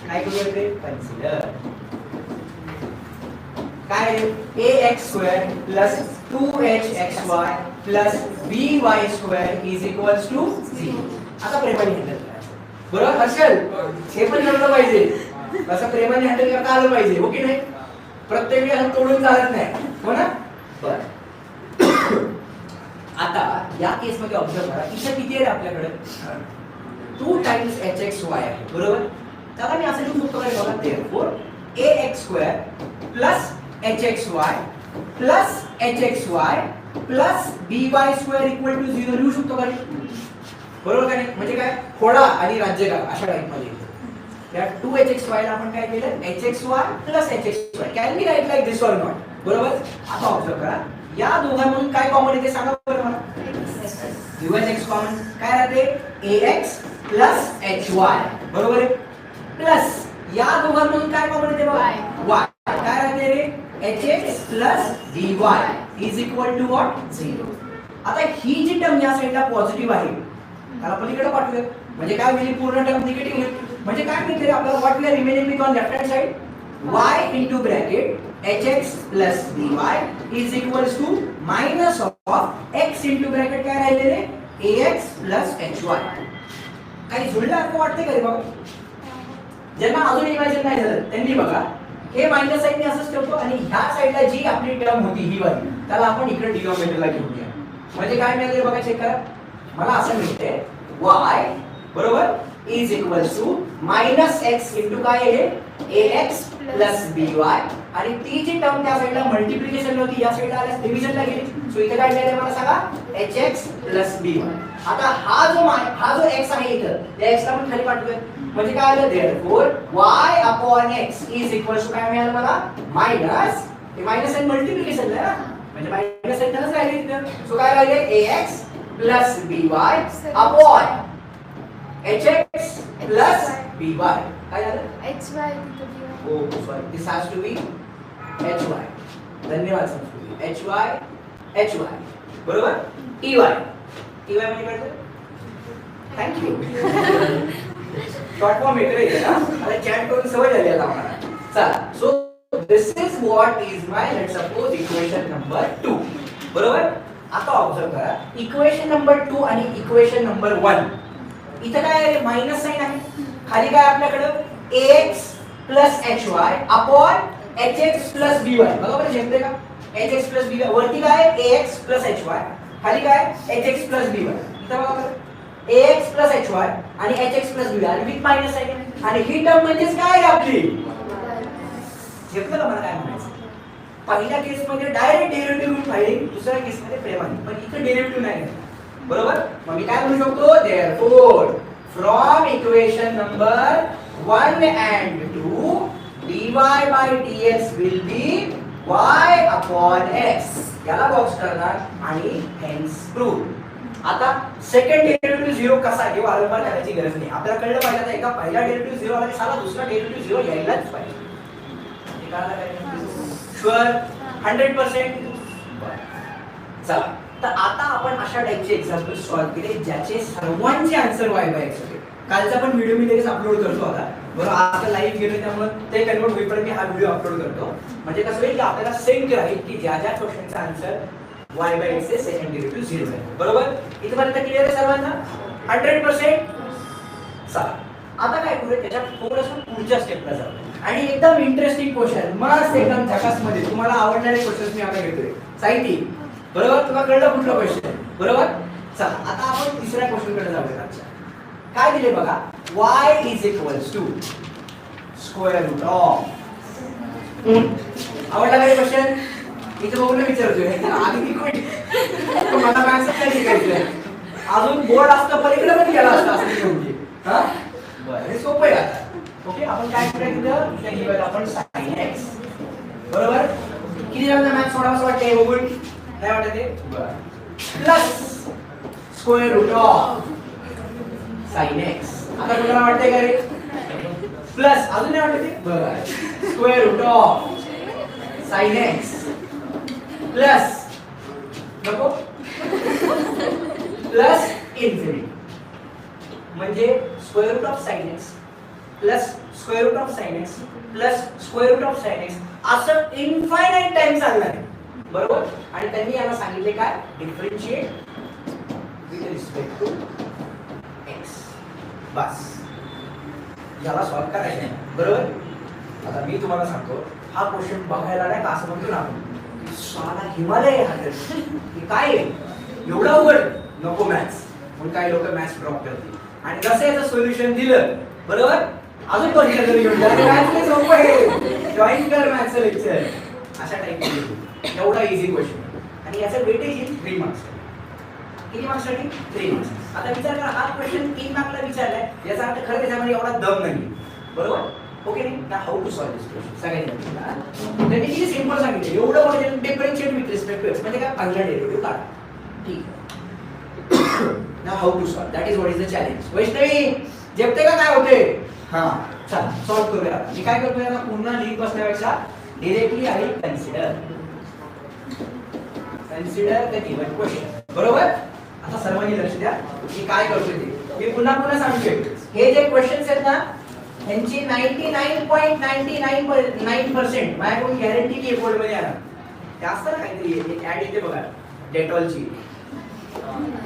S1: काय करूया ते कन्सिडर काय ax square plus 2hxy plus by square is equals to 0. आता प्रेमाने हँडल करायचं बरोबर असेल हे पण जमलं पाहिजे असं प्रेमाने हँडल करता आलं पाहिजे हो की नाही. प्रत्येक वेळी तोडून चालत नाही हो ना. बरं आता या केस मध्ये ऑब्झर्व करा इथे किती आहे आपल्याकडे 2 times hxy आहे बरोबर. आता मी असं लिहू शकतो काय बघा therefore ax square plus hxy plus hxy plus by square equal to 0 लिहू शकतो का बरोबर का नाही? म्हणजे काय खोडा आणि राज्य करा अशा टाइप मध्ये येतं. त्या 2hxy ला आपण काय केलं hxy plus hxy can be write like this or not. बरोबर. आता ऑब्झर्व करा या दोघांमधून काय कॉमन येते सांगा बरं मला. गिवन x कॉमन काय राहते ax प्लस hy. बरोबर आहे. प्लस या दोघांमधून काय कॉमन येते बघा y काय राहते रे hx plus dy is equal to what 0. आता ही जी टर्म या साइडला पॉझिटिव्ह आहे त्याला पलीकडे पाठवूया म्हणजे काय होईल पूर्ण टर्म निगेटिव्ह होईल. म्हणजे काय मिळते आपल्याला what we are remaining with on left hand side y into bracket hx plus dy is equals to minus of x into bracket काय राहिले रे ax plus hy. काही जुळल्यासारखं वाटते का रे बघा. ज्यांना अजून इमॅजिन नाही झालं त्यांनी बघा हे मायनस साइडने असंच ठेवतो आणि ह्या साइडला जी आपली टर्म होती ही वाली त्याला आपण इकडे डिनॉमिनेटरला घेऊया. म्हणजे काय मिळाले बघा चेक करा. मला असं मिळते y बरोबर is equals to minus x into काय आहे ax प्लस by आणि ती जी टर्म त्या साइडला मल्टिप्लिकेशन होती या साइडला आल्यास डिव्हिजनला गेली. सो इथे काय लिहिलंय मला सांगा hx प्लस by. आता हा जो x आहे इथं त्या x ला आपण खाली पाठवूया. म्हणजे काय आलं therefore y upon x is equals to काय मिळालं मला मायनस हे मायनस आणि मल्टिप्लिकेशन आहे ना म्हणजे मायनस साइन त्यालाच राहिले तिथं. सो काय राहिले ax plus by upon hx plus by काय झालं
S2: HY तिथे दिलं.
S1: Oh sorry this has to be hy. धन्यवाद संस्कृती. hy बरोबर ty म्हणजे काय थँक्यू. शॉर्ट फॉर्म येते रे ना मला चॅट करून सवय झाली आता मला. चला so this is what is my let's suppose equation number 2. बरोबर. आता ऑब्झर्व करा इक्वेशन नंबर 2 आणि इक्वेशन नंबर 1 इथे काय आहे मायनस साइन आहे. खाली काय आपल्याकडे ax plus hy upon hx plus by. बरोबर जेमते का hx प्लस by वरती काय ax प्लस hy खाली काय hx प्लस by. इथे बघा ax प्लस hy आणि hx प्लस by आणि विथ मायनस साइन आणि ही टर्म म्हणजेच काय आहे आपली जेमते का मला काय म्हणायचं. पहिल्या केस मध्ये डायरेक्ट डेरिव्हेटिव्ह घेऊन फायलिंग दुसऱ्या केस मध्ये प्रेमाने पण इथे डेरिव्हेटिव्ह नाही बरोबर. मग मी काय म्हणू शकतो therefore from equation number 1 and 2 dy by dx will be y upon x. याला बॉक्स करणार आणि हेन्स प्रूव्ह. आता सेकंड डेरिव्हेटिव्ह 0 कसा हे वारंवार करायची गरज नाही. आपल्याला कळलं पाहिजे आता एका पहिला डेरिव्हेटिव्ह 0 आला की साला दुसरा डेरिव्हेटिव्ह 0 यायलाच पाहिजे. हे कळलं काय शुअर 100%. चला तर आता आपण अशा टाइपचे एक्झाम्पल सॉल्व केले ज्याचे सर्वांचे आन्सर y बाय x होते. कालचा पण व्हिडिओ मी लगेच अपलोड करतो आता बरोबर. आता लाईव्ह गेलो त्यामुळे ते कन्वर्ट होईपर्यंत मी हा व्हिडिओ अपलोड करतो. म्हणजे कसं होईल की आपल्याला सेम राहील की ज्या ज्या क्वेश्चनचा आन्सर y बाय x चे सेकंड डेरिव्हेटिव्ह 0 आहे. बरोबर. इथपर्यंत क्लिअर आहे सर्वांना 100%. चला आता काय करूया त्याच्या थोडंसं पुढच्या स्टेपला जाऊ आणि एकदम इंटरेस्टिंग क्वेश्चन मस्त एकदम झकास मध्ये तुम्हाला आवडणारे क्वेश्चन्स मी आता घेतोय. साहित्य बरोबर. तुला कळलं कुठला क्वेश्चन बरोबर. चला आता आपण तिसऱ्या क्वेश्चन कडे जाऊया. काय दिले बघा y is equals to square root of आवडला काय क्वेश्चन इथे बघून विचारतोय आधी मी कोण मला मॅथ्स नाही शिकायचंय अजून बोर्ड असतं पलीकडे पण गेला असता असं म्हणजे हा बरं हे सोपं आहे आता. ओके आपण काय करायचं तिथं आपण sin x बरोबर. किती जणांना मॅथ्स सोडावंसं वाटतंय बघून काय वाटत ते बरं plus square root of sin x. आता तुम्हाला वाटतंय का रे प्लस अजून नाही वाटत ते बरं square root of sin x plus नको प्लस इन्फिनिटी म्हणजे square root of sin x plus square root of sin x plus square root of sin x असं इनफायनाइट टाइम चालणार आहे बरोबर. आणि त्यांनी याला सांगितले काय differentiate with respect to x. बस याला सॉल्व करायचं आहे बरोबर. आता मी तुम्हाला सांगतो हा क्वेश्चन बघायला नाही का असं म्हणतो ना आपण साला हिमालय हातात की काय एवढा अवघड नको मॅथ्स म्हणून काही लोक मॅथ्स ड्रॉप करतील आणि जसं याचं सोल्युशन दिलं बरोबर अजून पण मॅथ्स सोपं आहे जॉईन कर मॅथ्सचं लेक्चर अशा टाइप एवढा इझी क्वेश्चन आणि याचं वेटेज 3 मार्क्स. किती मार्क्ससाठी 3 मार्क्स. आता विचार करा, हा क्वेश्चन 3 मार्कला विचारलाय, याचा अर्थ खरं त्याच्यामध्ये एवढा दम नाही, बरोबर? ओके नाही? ना how to solve this question सगळ्यांनी त्यांनी किती सिंपल सांगितलं, एवढं म्हणजे differentiate with respect to x म्हणजे काय, पहिला डेरिव्हेटिव्ह काढा. ठीक. Now how to solve? That is what is the challenge. Vaishnavi जेवते का काय होते? हां चला सॉल्व करूया. मी काय करतोय आता, पुन्हा लिहित बसण्यापेक्षा directly I consider the given question. बरोबर? आता सर्वांनी लक्ष द्या मी काय करतोय ते. मी पुन्हा पुन्हा सांगतोय, हे जे क्वेश्चन्स आहेत ना यांची 99.99% माझ्याकडून गॅरंटी की बोर्ड मध्ये येणार. ते असतं ना काहीतरी एक ऍड येते बघा डेटॉलची,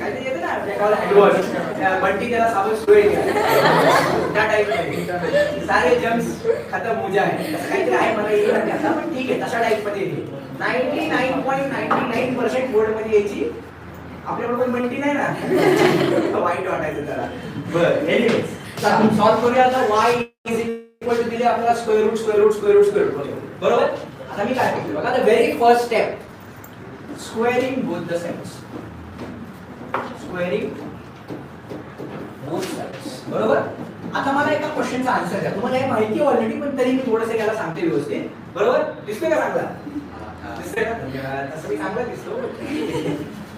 S1: काहीतरी येते ना डेटॉल हँडवॉश, बंटी त्याला साबण सुळे त्या टाइप मध्ये सारे जम्स खतम हो जाए असं काहीतरी आहे, मला येईल नाही आता पण ठीक आहे तशा टाइप मध्ये येते. 99.99% बोर्ड मध्ये यायची. आपल्याबरोबर बंटी नाही ना वाईट वाटायचं त्याला. बरं एनिवेज चला सॉल्व करूया. आता y इज इक्वल टू दिले आपल्याला square root square root square root square root. बरोबर? आता मी काय करतो बघा, the very first step squaring both the sides. Squaring both sides. बरोबर? आता मला एका क्वेश्चनचा आन्सर द्या. तुम्हाला हे माहिती ऑलरेडी पण तरी मी थोडंसं याला सांगते व्यवस्थित. बरोबर? दिसतोय का चांगला? दिसतोय का? तसं मी चांगला दिसतो.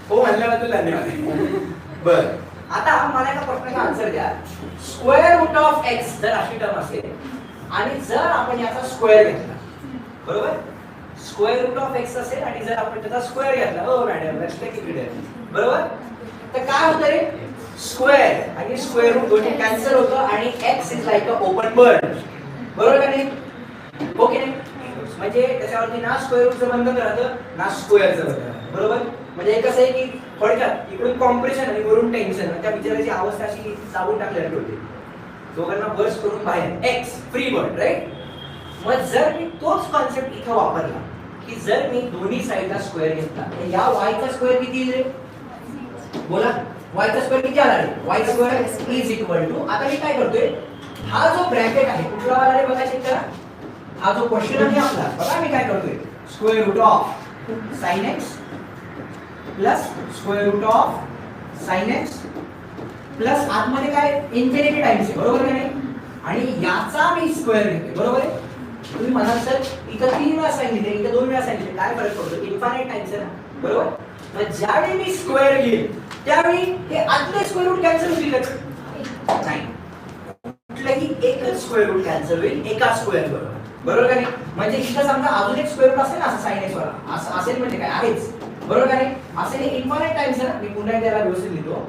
S1: हो म्हणल्याबद्दल धन्यवाद. बरं आता मला एका प्रश्नाचा आन्सर द्या. स्क्वेअर रूट ऑफ एक्स जर अशी टर्म असेल आणि जर आपण याचा स्क्वेअर घेतला, बरोबर? स्क्वेअर रूट ऑफ एक्स असेल आणि जर आपण त्याचा स्क्वेअर घेतला, हो मॅडम लक्षात किती, बरोबर? तर काय होतं रे, स्क्वेअर आणि स्क्वेअर रूट दोन्ही कॅन्सल होतं आणि x is like a open bird. बरोबर का नाही? ओके नाही? म्हणजे त्याच्यावरती ना स्क्वेअर रूटचं बंधन राहतं ना स्क्वेअरचं बंधन राहतं. बरोबर? म्हणजे कसं आहे की थोडक्यात इकडून कॉम्प्रेशन आणि वरून टेन्शन, त्या बिचाराची अवस्था अशी दाबून टाकलेली होती, दोघांना बर्स्ट करून बाहेर एक्स फ्री बर्ड, राईट? मग जर मी तोच कॉन्सेप्ट इथं वापरला की जर मी दोन्ही साईडला स्क्वेअर घेतला तर या y चा स्क्वेअर किती येईल? बोला y चा स्क्वेअर किती आला रे? y square is equal to, आता मी काय करतोय, हा जो ब्रॅकेट आहे कुठला वाला रे बघा, चेक करा. हा जो क्वेश्चन आहे आपला, बघा मी काय करतोय, square root of sin x plus square root of sin x plus आतमध्ये काय इन्फिनिटी टाइम्स आहे, बरोबर का नाही? आणि याचा मी स्क्वेअर घेतोय, बरोबर आहे? तुम्ही म्हणाल सर इथं 3 वेळा सांगितले, इथं 2 वेळा सांगितले, काय फरक पडतो? इन्फायनाइट टाइम्स आहे ना, बरोबर? मग ज्यावेळी मी स्क्वेअर घेईल त्यावेळी हे आतले स्क्वेअर रूट कॅन्सल होतील का? नाही, कुठलंही एकच स्क्वेअर रूट कॅन्सल होईल एका स्क्वेअर बरोबर, बरोबर का नाही? म्हणजे इथं समजा अजून एक स्क्वेअर रूट असेल ना असं sin x वाला, असं असेल म्हणजे काय आहेच, बरोबर का नाही? असे हे इन्फायनाइट टाइम्स आहे ना. मी पुन्हा त्याला व्यवस्थित लिहितो.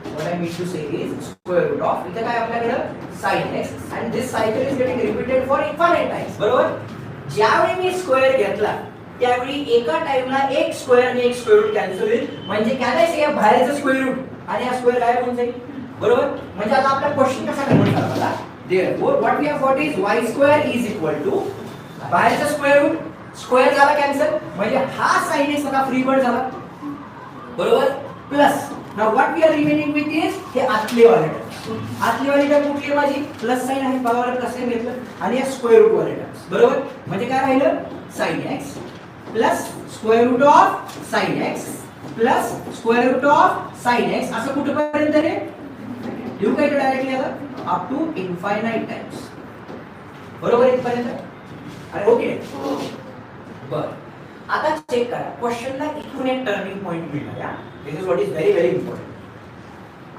S1: What I mean to say is square root of, इथे काय आपल्याकडे sin x and this cycle is getting repeated for infinite times, बरोबर? ज्यावेळी मी स्क्वेअर घेतला त्यावेळी एका टाइमला एक स्क्वेअर आणि एक स्क्वेअर रूट कॅन्सल होईल, म्हणजे काय नाही या बाहेरचं स्क्वेअर रूट आणि हा स्क्वेअर गायब होऊन जाईल, बरोबर? म्हणजे आता आपला क्वेश्चन कसा कन्वर्ट करा बघा. Therefore what we have got is y square is equal to बाहेरचं स्क्वेअर रूट, स्क्वेअर झाला कॅन्सल, म्हणजे हा sin x आता फ्री बर्ड झाला, बरोबर? Plus now what we are remaining with is हे आतली वाले टर्म. आतली वाली टर्म कुठली माझी प्लस साइन आहे, बघा प्लस साइन घेतलं आणि या स्क्वेअर रूट वाले टर्म्स, बरोबर? म्हणजे काय राहिलं sin x plus square root of sin x plus square root of sin x असं कुठपर्यंत रे लिहू काय डायरेक्टली आता अप टू इन्फायनाइट टाइम्स, बरोबर इथपर्यंत. अरे ओके बर. आता चेक करा क्वेश्चनला इथून एक टर्निंग पॉइंट मिळाला. This is what is very very important.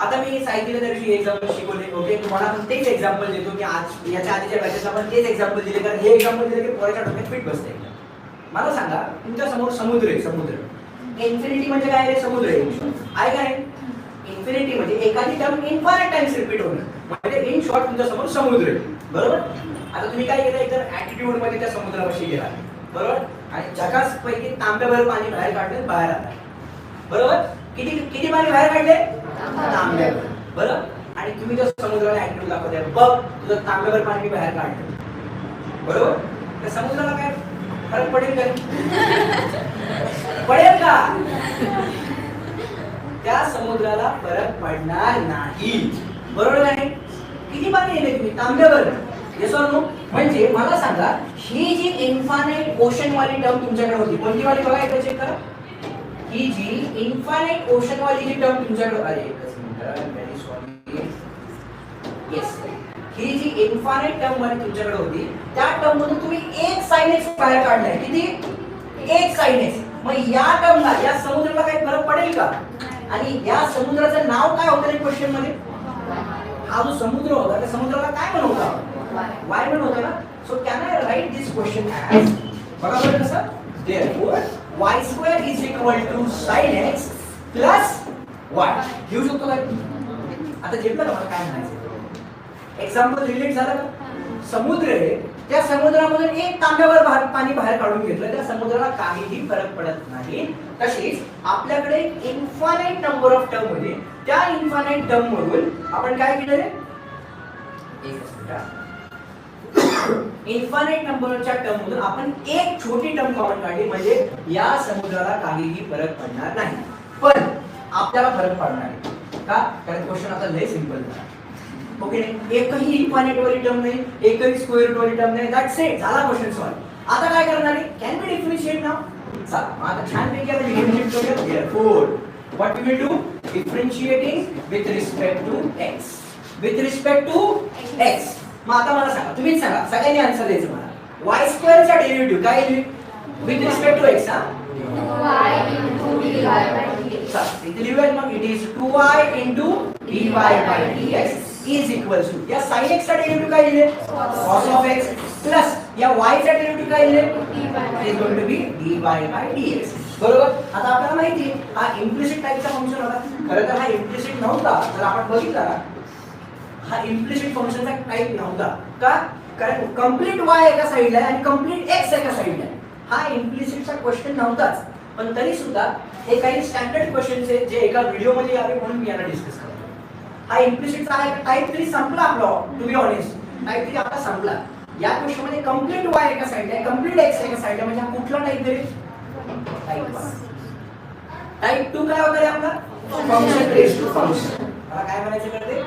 S1: आता मी साहित्याच्या दिवशी एक्झाम्पल शिकवले, ओके? तुम्हाला पण तेच एक्झाम्पल देतो की आज याच्या आधीच्या बॅचेसला पण तेच एक्झाम्पल दिले, कारण हे एक्झाम्पल दिले की पोराच्या डोक्यात फिट बसते. मला सांगा तुमच्या समोर समुद्र आहे, समुद्र. इन्फिनिटी म्हणजे काय रे? समुद्र आहे का नाही? इन्फिनिटी म्हणजे एखादी टर्म इन्फायनाइट टाइम्स रिपीट होणं, म्हणजे इन शॉर्ट तुमच्या समोर समुद्र आहे, बरोबर? आता तुम्ही काय केलं, एकदम ऍटिट्यूड मध्ये त्या समुद्रापाशी गेला, बरोबर? आणि जगास पैकी तांब्याभर पाणी बाहेर काढलं, बाहेर आला, बरोबर? किती किती पाणी बाहेर काढले? तांब्याभर, बरोबर? आणि तुम्ही जर समुद्राला ऍटिट्यूड दाखवताय, बघ तुझं तांब्याभर पाणी बाहेर काढलं, बरोबर? त्या समुद्राला काय फरक पडेल का? पडेल का? त्या समुद्राला फरक पडणार नाही, बरोबर नाही? किती पाणी येते तुम्ही तांब्याभर? Yes or no? म्हणजे मला सांगा ही जी इन्फायनाइट ओशन वाली टर्म तुमच्याकडे होती कोणती वाली, बघा इकडे चेक करा. ही जी इन्फायनाइट ओशन वाली जी टर्म तुमच्याकडे अरे एकच मिनिट व्हेरी सॉरी येस ही जी इन्फायनाइट टर्म वाली तुमच्याकडे होती त्या टर्म मधून तुम्ही एक sin x बाहेर काढलाय किती एक sin x मग या टर्मला या समुद्राला काही फरक पडेल का आणि या समुद्राचं नाव काय होतं रे क्वेश्चन मध्ये हा जो समुद्र होता त्या समुद्राला काय म्हणत होता वाय म्हणत होता ना so can I write this question as बघा बरं कसं therefore y square is equal to sin x plus y घेऊ शकतो काय आता जेवलं का मला काय म्हणायचं एक्झाम्पल रिलेट झालं का समुद्र आहे त्या समुद्रामधून एक तांब्यावर पाणी बाहेर काढून घेतलं त्या समुद्राला काहीही फरक पडत नाही तशीच आपल्याकडे इन्फायनाइट नंबर ऑफ टर्म मध्ये त्या इन्फायनाइट टर्म मधून आपण काय केलं रे इन्फायनाइट नंबरच्या टर्म मधून आपण एक छोटी टर्म कॉमन काढली म्हणजे या समुद्राला काहीही फरक पडणार नाही पण आपल्याला फरक पडणार आहे का कारण क्वेश्चन आता लय सिंपल आहे ओके एकही इन्फायनाइट वाली टर्म नाही एकही स्क्वेअर रूट वाली टर्म नाही दॅट्स इट झाला क्वेश्चन सॉल्व आता काय करणार आहे कॅन बी डिफरन्शिएट नाउ चला आता छान पैकी आता डिफरन्शिएट करूया therefore what we will do differentiating with respect to x with respect to x मग आता मला सांगा तुम्हीच सांगा सगळ्यांनी आन्सर द्यायचं मला y स्क्वेअर चा डेरिव्हेटिव्ह काय येईल विथ रिस्पेक्ट टू x हा
S2: y into dy by dx
S1: चला इथे लिहूया मग it is 2y into dy by dx is equals to या sin x चा डेरिव्हेटिव्ह काय येईल cos of x प्लस या y चा डेरिव्हेटिव्ह काय येईल is going to be dy by dx बरोबर आता आपल्याला माहिती आहे हा इम्प्लिसिट टाइपचा फंक्शन होता खरं तर हा इम्प्लिसिट नव्हता जर आपण बघितला हा इम्प्लिसिट फंक्शनचा टाइप नव्हता का कारण कंप्लीट y एका साइडला आहे आणि कंप्लीट x एका साइडला आहे हा इम्प्लिसिटचा क्वेश्चन नव्हताच पण तरी सुद्धा हे काही स्टँडर्ड क्वेश्चन्स आहेत जे एका व्हिडिओ मध्ये आले म्हणून मी याला डिस्कस करतो हा इम्प्लिसिटचा आहे टाइप 3 संपला आपला टू बी ऑनेस्ट टाइप 3 आता संपला या क्वेश्चन मध्ये कंप्लीट y एका साइडला आहे कंप्लीट x एका साइडला म्हणजे हा कुठला टाइप आहे टाइप 1 टाइप 2 काय होता रे आपला फंक्शन रेज टू फंक्शन मला काय म्हणायचं करते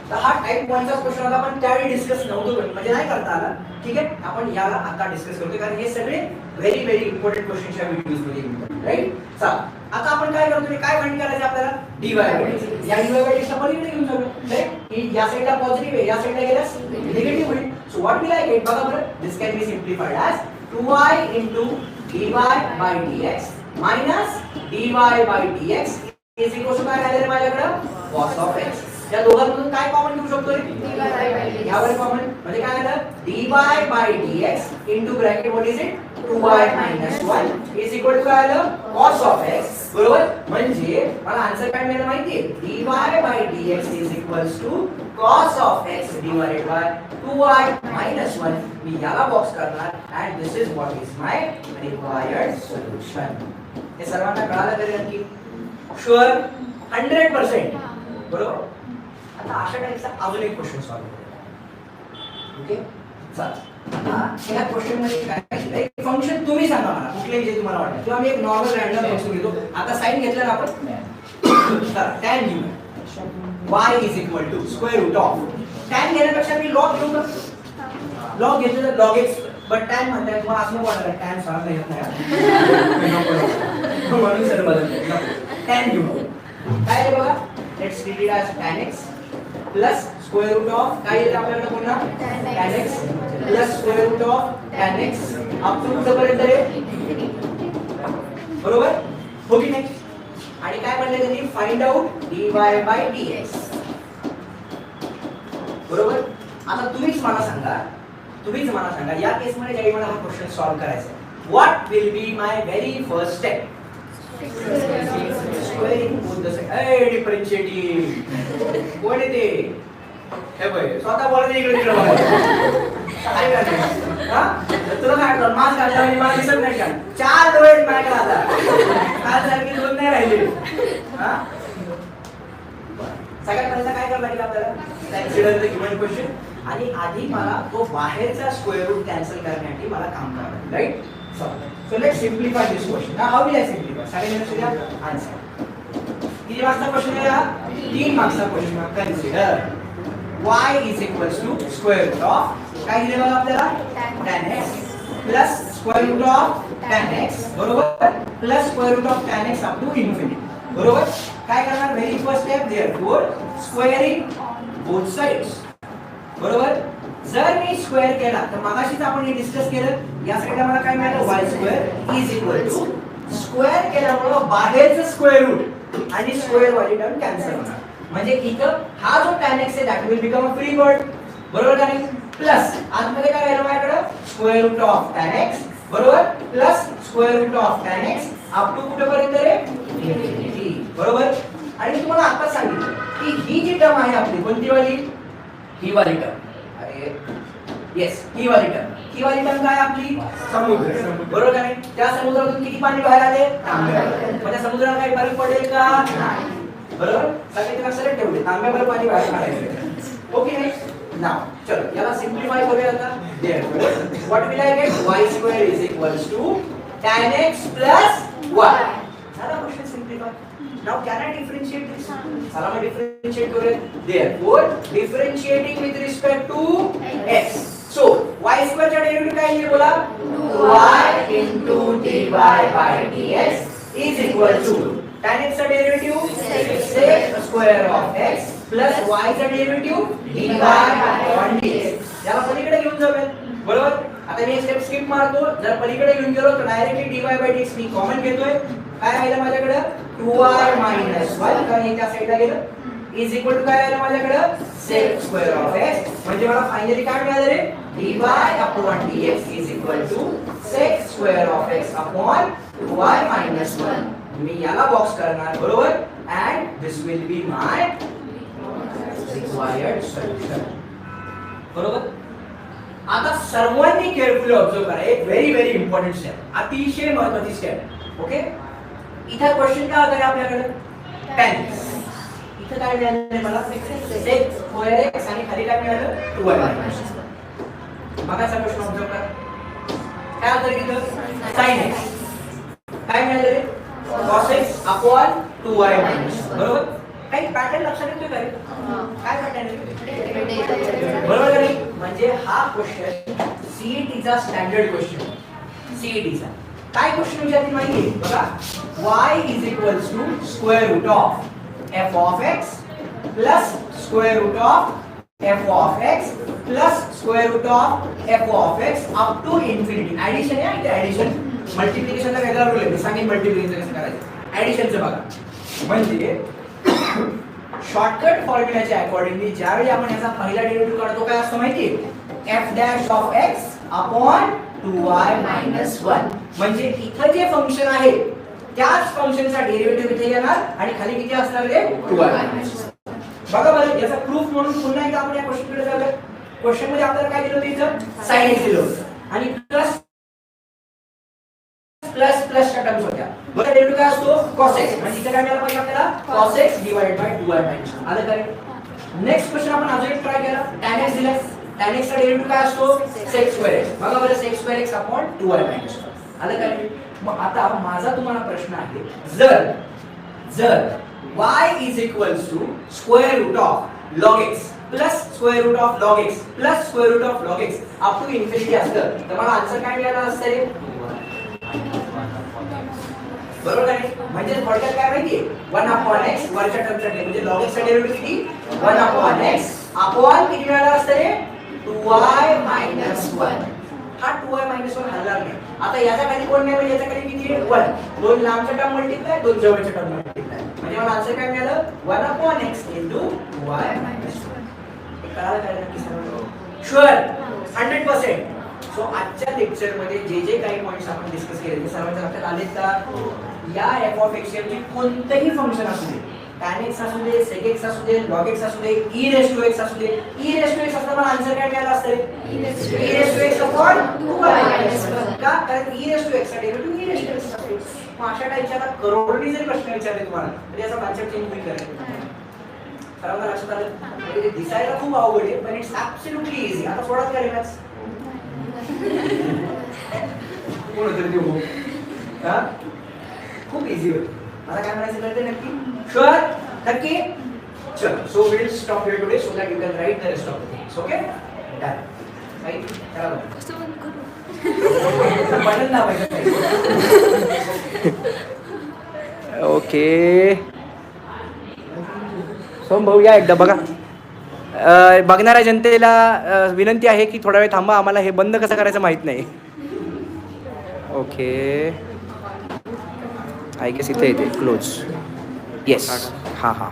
S1: तर हा टाइप 1 चा क्वेश्चन होता पण त्यावेळी डिस्कस नव्हतो म्हणजे नाही करता आला ठीक आहे आपण याला आता डिस्कस करतोय कारण हे सगळे व्हेरी इम्पॉर्टंट क्वेश्चनच्या व्हिडिओज मध्ये येतात राईट चला आता आपण काय करतोय काय फाइंड करायचं आपल्याला dy by dx या dy by dx ला पलीकडे घेऊन जाऊ राईट ही या साइडला पॉझिटिव्ह आहे या साइडला गेल्यास निगेटिव्ह होईल so what will I get बघा बरं this can be simplified as 2y into dy by dx minus dy by dx is equal to काय आलेलं माझ्याकडे cos of x या दोघांमधून काय कॉमन घेऊ शकतो रे यावर कॉमन म्हणजे काय आलं dy by dx into bracket what is it 2y minus 1 is equal to काय आलं cos of x बरोबर म्हणजे मला आन्सर काय मिळालं माहितीये dy by dx is equals to cos of x divided by 2y minus 1 मी याला बॉक्स करणार and this is what is my required solution हे सर्वांना कळालं तरी नक्की शुअर 100% बरोबर आता अशा टाइपचा अजून एक क्वेश्चन सॉल्व करूया ओके चला आता या क्वेश्चन मध्ये काय आहे एक फंक्शन तुम्ही सांगा मला कुठलेही जे तुम्हाला वाटतं किंवा मी एक नॉर्मल रँडम फंक्शन घेतो आता साइन घेतलं ना आपण तर tan घेऊ y is equal to square root of tan घेण्यापेक्षा मी log घेऊ का log घेतलं तर log x बट tan म्हणतात मला असं वाटलं tan सॉल्व नाही होत नाही म्हणून सर बदलतो tan घेऊ काय आहे बघा let's read it as tan x plus square root of काय येईल आपल्याकडे पुन्हा tan x plus square root of tan x up to कुठपर्यंत रे बरोबर हो की नाही आणि काय म्हणले त्यांनी find out dy by dx बरोबर आता तुम्हीच मला सांगा या केस मध्ये ज्यावेळी मला हा क्वेश्चन सॉल्व करायचा आहे what will be my very first step squaring both the side A differentiating कोण आहे ते हे बघ स्वतः बोलायचं इकडे तिकडे बघायचं काय करायचं हा तुला काय कळलं मास घातला आणि मला दिसत नाही का चार डोळे माझ्याकडे आता काल सारखी दोन नाही राहिले हा सगळ्यात पहिल्यांदा काय करायला लागेल आपल्याला कन्सिडर द गिवन क्वेश्चन आणि आधी मला तो बाहेरचा स्क्वेअर रूट कॅन्सल करण्यासाठी मला काम करावं लागेल right so let's simplify this question now how will I simplify सगळ्यांनी लक्ष द्या आन्सर किती मार्क्सचा क्वेश्चन आहे हा 3 मार्क्सचा क्वेश्चन आहे consider y is equals to square root of काय दिले बघा आपल्याला tan x plus square root of tan x बरोबर plus square root of tan x up to infinity बरोबर. काय करणार very first step therefore squaring both sides बरोबर. जर मी स्क्वेअर केला तर मगाशीच आपण हे डिस्कस केलं या साइडला मला काय मिळालं y² is equal to square केल्यामुळे बाहेरचं स्क्वेअर रूट आणि स्क्वेअर वाली टर्म कॅन्सल होणार. म्हणजे इथं हा जो tan x आहे that will become a free word बरोबर का नाही. प्लस आतमध्ये काय राहिलं माझ्याकडे square root of tan x बरोबर plus square root of tan x up to कुठे पर्यंत रे इन्फिनिटी बरोबर. आणि मी तुम्हाला आता सांगितलं की ही जी टर्म आहे आपली कोणती वाली ही वाली टर्म अरे येस ही वाली टर्म काय आपली समुद्र बरोबर का नाही. त्या समुद्रातून किती पाणी बाहेर आले तांब्याभर. म्हणजे समुद्राला काही फरक पडेल का नाही बरोबर. सगळे लक्षात ठेवले तांब्याभर पाणी बाहेर काढायचं ओके नाही. नाउ चलो याला सिंप्लिफाय करूया आता. Therefore what will I get y² is equals to tan x plus y. झाला question simplify. Now can I differentiate this. चला मी डिफरेंशिएट करूया. Therefore differentiating with respect to x. So y² चा derivative काय आहे बोला 2y into dy by dx is equal to tan x चा derivative sec square of x plus y चा derivative dy by dx. याला पलीकडे घेऊन जाऊया बरोबर. आता मी स्टेप स्किप मारतो. जर पलीकडे घेऊन गेलो तर directly dy by dx me common घेतोय. काय राहिलं माझ्याकडे 2y minus 1 कारण हे त्या साइडला गेलं इज इक्वल टू काय राहिलं माझ्याकडे sec square of x. म्हणजे मला फायनली काय मिळालं रे dy upon dx is equal to sec square of x upon 2y minus 1. मी याला बॉक्स करणार बरोबर and this will be my required solution बरोबर. आता सर्वांनी केअरफुली ऑब्झर्व करा एक व्हेरी इम्पॉर्टंट स्टेप अतिशय महत्त्वाची स्टेप ओके. इथे क्वेश्चन काय होतं आपल्याकडे tan x. इथे काय मिळालं मला sec square x आणि खाली काय मिळालं 2y minus 1. मगाचा प्रश्न ऑब्झर्व करा काय होतं इथं sin x काय मिळालं रे cos x upon 2y minus 1 बरोबर. काही पॅटर्न लक्षात येतोय का रे काय पॅटर्न आहे बरोबर नाही. म्हणजे हा क्वेश्चन सीईटीचा स्टँडर्ड क्वेश्चन सीईटीचा काय क्वेश्चन विचारतील माहिती बघा y is equals to square root of f of x plus square root of f of x plus square root of f of x up to infinity. Addition आहे इथे addition मल्टिप्लिकेशनचा वेगळा rule आहे. मी सांगेन multiplication कसं करायचं ऍडिशनचं बघा. म्हणजे shortcut फॉर्म्युलाच्या accordingly ज्यावेळी आपण याचा पहिला डेरिव्हेटिव्ह काढतो काय असतं माहिती f dash of x upon 2y minus 1. म्हणजे इथं जे फंक्शन आहे त्याच फंक्शनचा डेरिव्हेटिव्ह इथे येणार आणि खाली किती असणार रे 2y minus 1. बघा बरं याचा प्रूफ म्हणून पुन्हा एकदा आपण या क्वेश्चनकडे जाऊया. क्वेश्चन मध्ये आपल्याला काय दिलं होतं इथं sin x दिलं होतं आणि प्लस च्या टर्म्स होत्या बरं. डेरिव्हेटिव्ह काय असतो cos x म्हणजे इथे काय मिळालं पाहिजे आपल्याला cos x divided by 2y minus 1. आलं का. नेक्स्ट क्वेश्चन आपण अजून एक ट्राय केला. tan x दिलाय tan x चा डेरिव्हेटिव्ह काय असतो sec square x. बघा बरं sec square x upon 2y minus 1. आलं का. मग आता माझा तुम्हाला प्रश्न आहे जर y is equals to square root of log x plus square root of log x plus square root of log x up to infinity असतं तर मला आन्सर काय मिळाला असतं रे बरोबर आहे. म्हणजे थोडक्यात काय माहितीये 1 upon x वरच्या टर्मचा म्हणजे log x चा डेरिव्हेटिव्ह किती 1 upon x upon किती मिळाला असतं रे 2y minus 1. हा 2y minus 1 हलणार नाही. आता याच्या खाली कोण नाही म्हणजे याच्या खाली किती आहे 1. दोन लांबच्या टर्म मल्टिप्लाय दोन जवळच्या टर्म मल्टिप्लाय म्हणजे मला आन्सर काय मिळालं 1 upon x into y minus 1. हे कळालं काय नक्की सर्वांना शुअर 100%. सो आजच्या लेक्चर मध्ये जे काही पॉइंट्स आपण डिस्कस केले ते सर्वांच्या लक्षात आलेत का. या f of x चे कोणतेही फंक्शन असू दे tan x असू दे sec x असू दे log x असू दे e raised to x असू दे e raised to x असता मला आन्सर काय मिळाला असतं e raised to x upon 2y minus 1 का कारण e raised to x चा derivative e raised to x असतो. मग अशा टाइपच्या करोडोनी जरी प्रश्न विचारले तुम्हाला तरी याचा कन्सेप्ट चेंज होईल करायचं सर्वांना लक्षात आलं. म्हणजे दिसायला खूप अवघड आहे पण इट्स ऍब्सोल्युटली इझी. आता सोडत काय रिलॅक्स कोण होतं देऊ हा खूप इझी होईल. मला काय म्हणायचं कळते नक्की शुअर नक्की. चलो so we will stop here today so that you can write the rest of the things okay done right चला बटन दाबायचं.
S3: ओके सोम भाऊ या एकदा बघा. बघणाऱ्या जनतेला विनंती आहे की थोडा वेळ थांबा, आम्हाला हे बंद कसं करायचं माहीत नाही. ओके आय गेस इथे येते क्लोज. येस हां हां